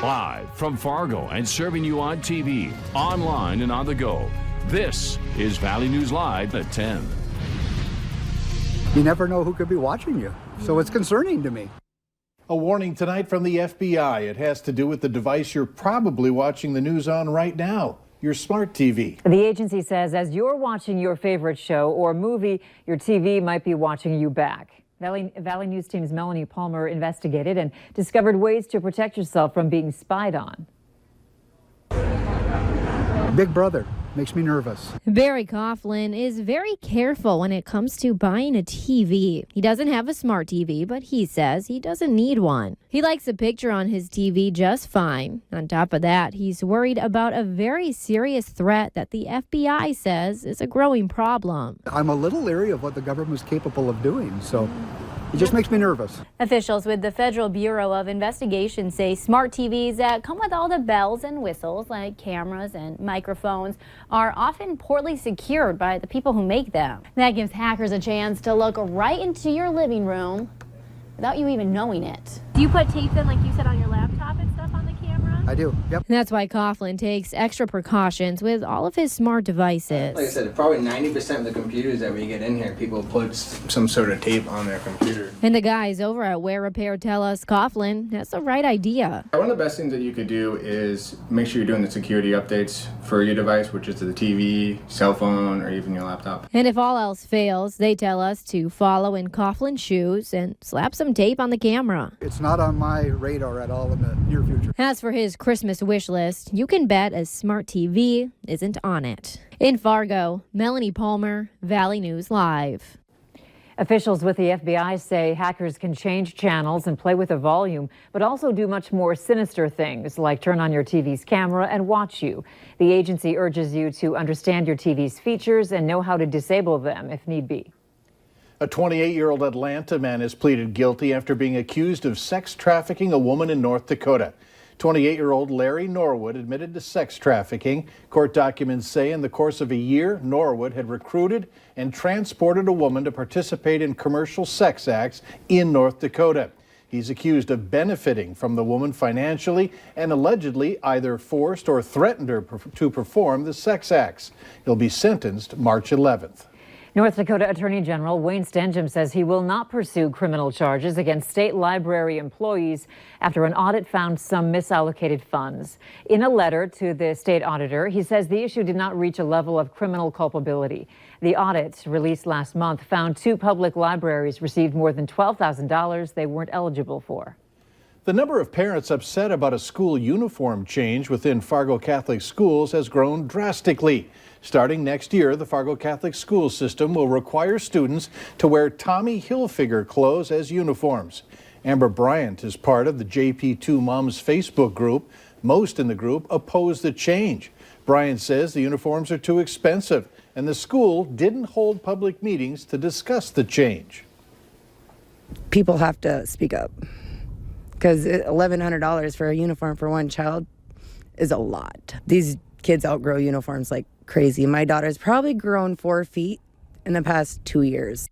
Live from Fargo and serving you on TV, online, and on the go. This is Valley News Live at 10. You never know who could be watching you, so it's concerning to me. A warning tonight from the FBI. It has to do with the device you're probably watching the news on right now, your smart TV. The agency says as you're watching your favorite show or movie, your TV might be watching you back. Valley News Team's Melanie Palmer investigated and discovered ways to protect yourself from being spied on. Big Brother makes me nervous. Barry Coughlin is very careful when it comes to buying a TV. He doesn't have a smart TV, but he says he doesn't need one. He likes a picture on his TV just fine. On top of that, he's worried about a very serious threat that the FBI says is a growing problem. I'm a little leery of what the government's capable of doing, so it just makes me nervous. Officials with the Federal Bureau of Investigation say smart TVs that come with all the bells and whistles like cameras and microphones are often poorly secured by the people who make them. That gives hackers a chance to look right into your living room without you even knowing it. Do you put tape in, like you said, on your laptop and stuff on the camera? I do, yep. That's why Coughlin takes extra precautions with all of his smart devices. Like I said, probably 90% of the computers that we get in here, people put some sort of tape on their computer. And the guys over at Wear Repair tell us Coughlin has the right idea. One of the best things that you could do is make sure you're doing the security updates for your device, which is the TV, cell phone, or even your laptop. And if all else fails, they tell us to follow in Coughlin's shoes and slap some tape on the camera. It's not on my radar at all in the near future. As for his Christmas wish list, you can bet a smart TV isn't on it. In Fargo, Melanie Palmer, Valley News Live. Officials with the FBI say hackers can change channels and play with the volume, but also do much more sinister things like turn on your TV's camera and watch you. The agency urges you to understand your TV's features and know how to disable them if need be. A 28-year-old Atlanta man has pleaded guilty after being accused of sex trafficking a woman in North Dakota. 28-year-old Larry Norwood admitted to sex trafficking. Court documents say in the course of a year, Norwood had recruited and transported a woman to participate in commercial sex acts in North Dakota. He's accused of benefiting from the woman financially and allegedly either forced or threatened her to perform the sex acts. He'll be sentenced March 11th. North Dakota Attorney General Wayne Stenhjem says he will not pursue criminal charges against state library employees after an audit found some misallocated funds. In a letter to the state auditor, he says the issue did not reach a level of criminal culpability. The audit, released last month, found 2 public libraries received more than $12,000 they weren't eligible for. The number of parents upset about a school uniform change within Fargo Catholic schools has grown drastically. Starting next year, the Fargo Catholic school system will require students to wear Tommy Hilfiger clothes as uniforms. Amber Bryant is part of the JP2 Moms Facebook group. Most in the group oppose the change. Bryant says the uniforms are too expensive, and the school didn't hold public meetings to discuss the change. People have to speak up, because $1,100 for a uniform for one child is a lot. These kids outgrow uniforms like crazy. My daughter's probably grown 4 feet in the past 2 years.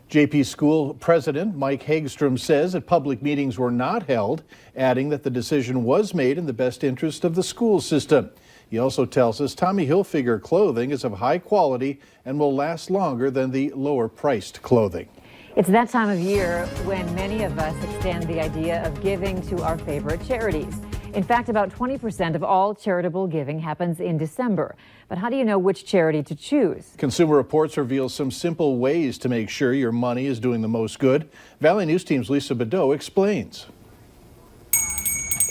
JP School President Mike Hagstrom says that public meetings were not held, adding that the decision was made in the best interest of the school system. He also tells us Tommy Hilfiger clothing is of high quality and will last longer than the lower priced clothing. It's that time of year when many of us extend the idea of giving to our favorite charities. In fact, about 20% of all charitable giving happens in December. But how do you know which charity to choose? Consumer Reports reveals some simple ways to make sure your money is doing the most good. Valley News Team's Lisa Badeau explains.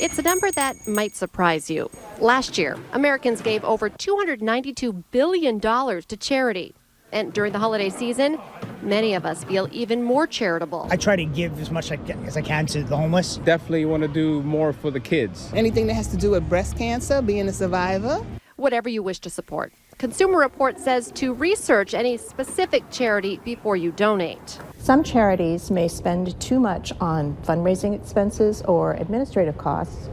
It's a number that might surprise you. Last year, Americans gave over $292 billion to charity. And during the holiday season, many of us feel even more charitable. I try to give as much as I can to the homeless. Definitely want to do more for the kids. Anything that has to do with breast cancer, being a survivor. Whatever you wish to support. Consumer Report says to research any specific charity before you donate. Some charities may spend too much on fundraising expenses or administrative costs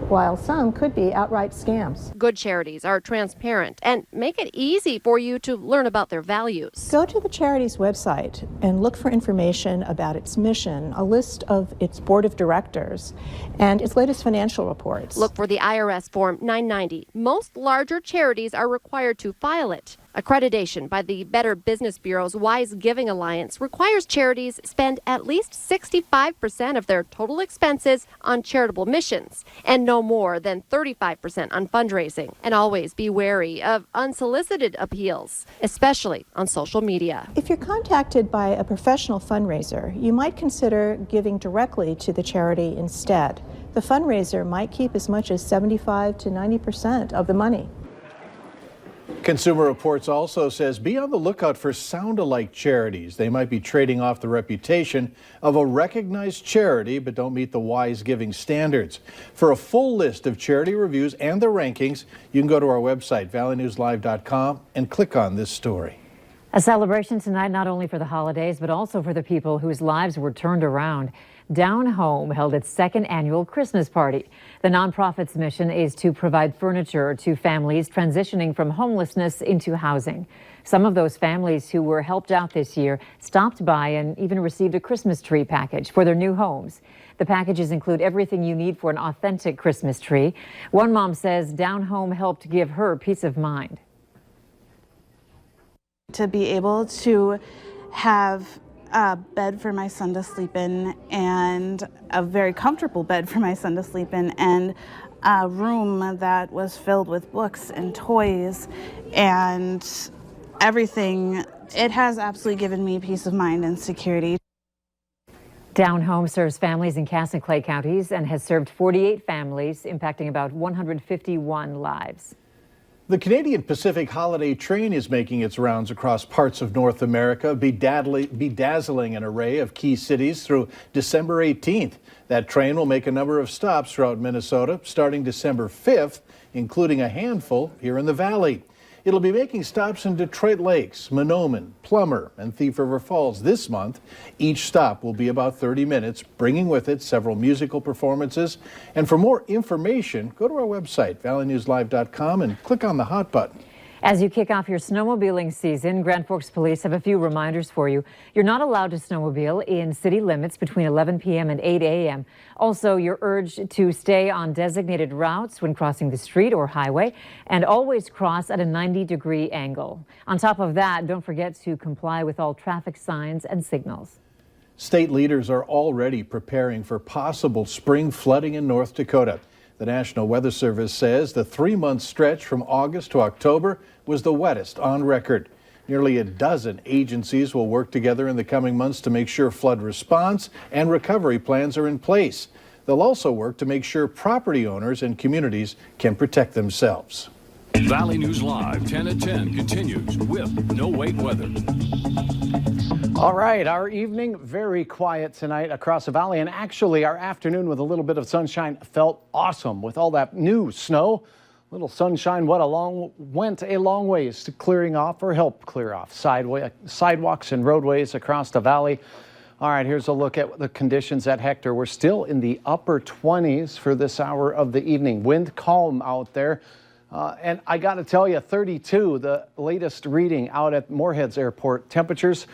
while some could be outright scams. Good charities are transparent and make it easy for you to learn about their values. Go to the charity's website and look for information about its mission, a list of its board of directors, and its latest financial reports. Look for the IRS Form 990. Most larger charities are required to file it. Accreditation by the Better Business Bureau's Wise Giving Alliance requires charities spend at least 65% of their total expenses on charitable missions and no more than 35% on fundraising. And always be wary of unsolicited appeals, especially on social media. If you're contacted by a professional fundraiser, you might consider giving directly to the charity instead. The fundraiser might keep as much as 75 to 90% of the money. Consumer Reports also says be on the lookout for sound-alike charities. They might be trading off the reputation of a recognized charity but don't meet the Wise Giving standards. For a full list of charity reviews and their rankings, you can go to our website, valleynewslive.com, and click on this story. A celebration tonight not only for the holidays but also for the people whose lives were turned around. Down Home held its second annual Christmas party. The nonprofit's mission is to provide furniture to families transitioning from homelessness into housing. Some of those families who were helped out this year stopped by and even received a Christmas tree package for their new homes. The packages include everything you need for an authentic Christmas tree. One mom says Down Home helped give her peace of mind. To be able to have a bed for my son to sleep in, and a very comfortable bed for my son to sleep in, and a room that was filled with books and toys and everything. It has absolutely given me peace of mind and security. Down Home serves families in Cass and Clay counties and has served 48 families, impacting about 151 lives. The Canadian Pacific Holiday Train is making its rounds across parts of North America, bedazzling an array of key cities through December 18th. That train will make a number of stops throughout Minnesota starting December 5th, including a handful here in the Valley. It'll be making stops in Detroit Lakes, Mahnomen, Plummer, and Thief River Falls this month. Each stop will be about 30 minutes, bringing with it several musical performances. And for more information, go to our website, valleynewslive.com, and click on the hot button. As you kick off your snowmobiling season, Grand Forks Police have a few reminders for you. You're not allowed to snowmobile in city limits between 11 p.m. and 8 a.m. Also, you're urged to stay on designated routes when crossing the street or highway, and always cross at a 90-degree angle. On top of that, don't forget to comply with all traffic signs and signals. State leaders are already preparing for possible spring flooding in North Dakota. The National Weather Service says the 3-month stretch from August to October was the wettest on record. Nearly a dozen agencies will work together in the coming months to make sure flood response and recovery plans are in place. They'll also work to make sure property owners and communities can protect themselves. Valley News Live 10 at 10 continues with No Wait Weather. All right, our evening very quiet tonight across the valley, and actually our afternoon with a little bit of sunshine felt awesome with all that new snow. Little sunshine went a long ways to clearing off or help clear off sidewalks and roadways across the valley. All right, here's a look at the conditions at Hector. We're still in the upper 20s for this hour of the evening. Wind calm out there. And I got to tell you, 32, the latest reading out at Moorheads Airport. Temperatures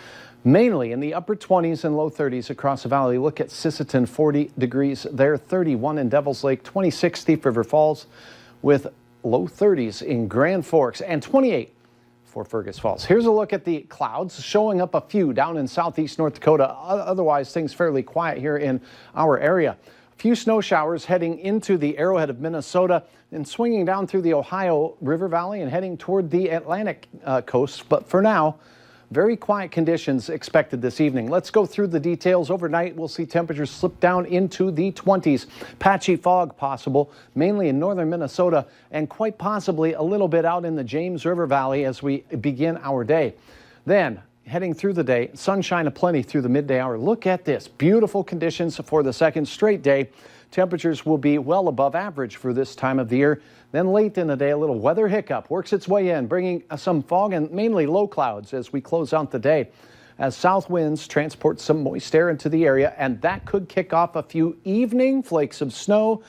mainly in the upper 20s and low 30s across the valley. Look at Sisseton, 40 degrees there, 31 in Devil's Lake, 26 Thief River Falls, with low 30s in Grand Forks, and 28 for Fergus Falls. Here's a look at the clouds, showing up a few down in southeast North Dakota. Otherwise, things fairly quiet here in our area. A few snow showers heading into the Arrowhead of Minnesota and swinging down through the Ohio River Valley and heading toward the Atlantic coast. But for now, very quiet conditions expected this evening. Let's go through the details. Overnight, we'll see temperatures slip down into the 20s. Patchy fog possible, mainly in northern Minnesota, and quite possibly a little bit out in the James River Valley as we begin our day. Then, heading through the day, sunshine aplenty through the midday hour. Look at this. Beautiful conditions for the second straight day. Temperatures will be well above average for this time of the year. Then late in the day, a little weather hiccup works its way in, bringing some fog and mainly low clouds as we close out the day, as south winds transport some moist air into the area, and that could kick off a few evening flakes of snow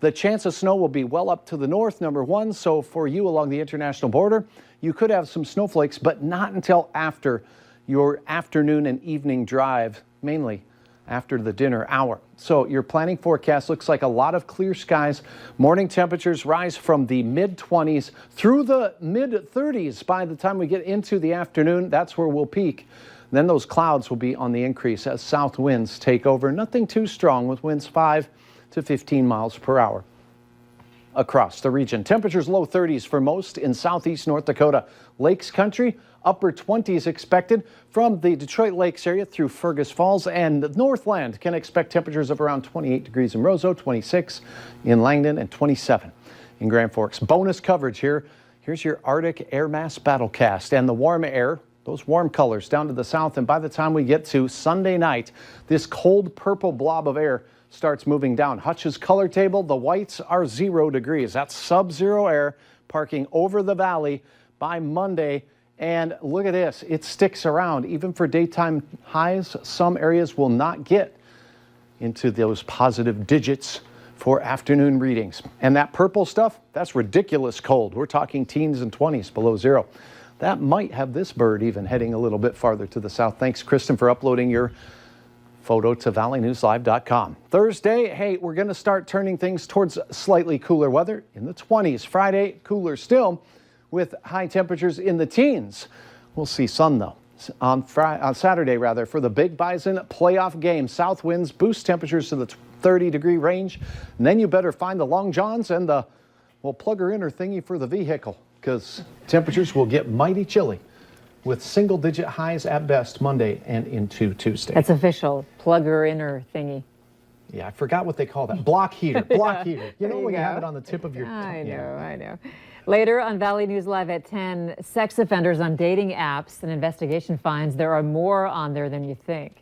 The chance of snow will be well up to the north, number one. So for you along the international border, you could have some snowflakes, but not until after your afternoon and evening drive, mainly after the dinner hour. So your planning forecast looks like a lot of clear skies. Morning temperatures rise from the mid-20s through the mid-30s by the time we get into the afternoon. That's where we'll peak. Then those clouds will be on the increase as south winds take over. Nothing too strong with winds 5 to 15 miles per hour across the region. Temperatures low 30s for most in southeast North Dakota. Lakes country, upper 20s expected from the Detroit Lakes area through Fergus Falls, and Northland can expect temperatures of around 28 degrees in Roseau, 26 in Langdon, and 27 in Grand Forks. Bonus coverage here. Here's your Arctic air mass battlecast and the warm air, those warm colors down to the south. And by the time we get to Sunday night, this cold purple blob of air starts moving down. Hutch's color table, the whites are 0 degrees. That's sub-zero air parking over the valley by Monday. And look at this, it sticks around. Even for daytime highs, some areas will not get into those positive digits for afternoon readings. And that purple stuff, that's ridiculous cold. We're talking teens and 20s below zero. That might have this bird even heading a little bit farther to the south. Thanks, Kristen, for uploading your photo to valleynewslive.com. Thursday, hey, we're going to start turning things towards slightly cooler weather in the 20s. Friday, cooler still with high temperatures in the teens. We'll see sun, though, on Saturday, for the Big Bison playoff game. South winds boost temperatures to the 30-degree range. And then you better find the Long Johns and the, well, plug-her-inner thingy for the vehicle, because temperatures will get mighty chilly with single-digit highs at best Monday and into Tuesday. That's official. Plug-her-inner thingy. Yeah, I forgot what they call that. Block heater. Block heater. You know when you have it on the tip of your... I know. Later on Valley News Live at 10, sex offenders on dating apps. An investigation finds there are more on there than you think.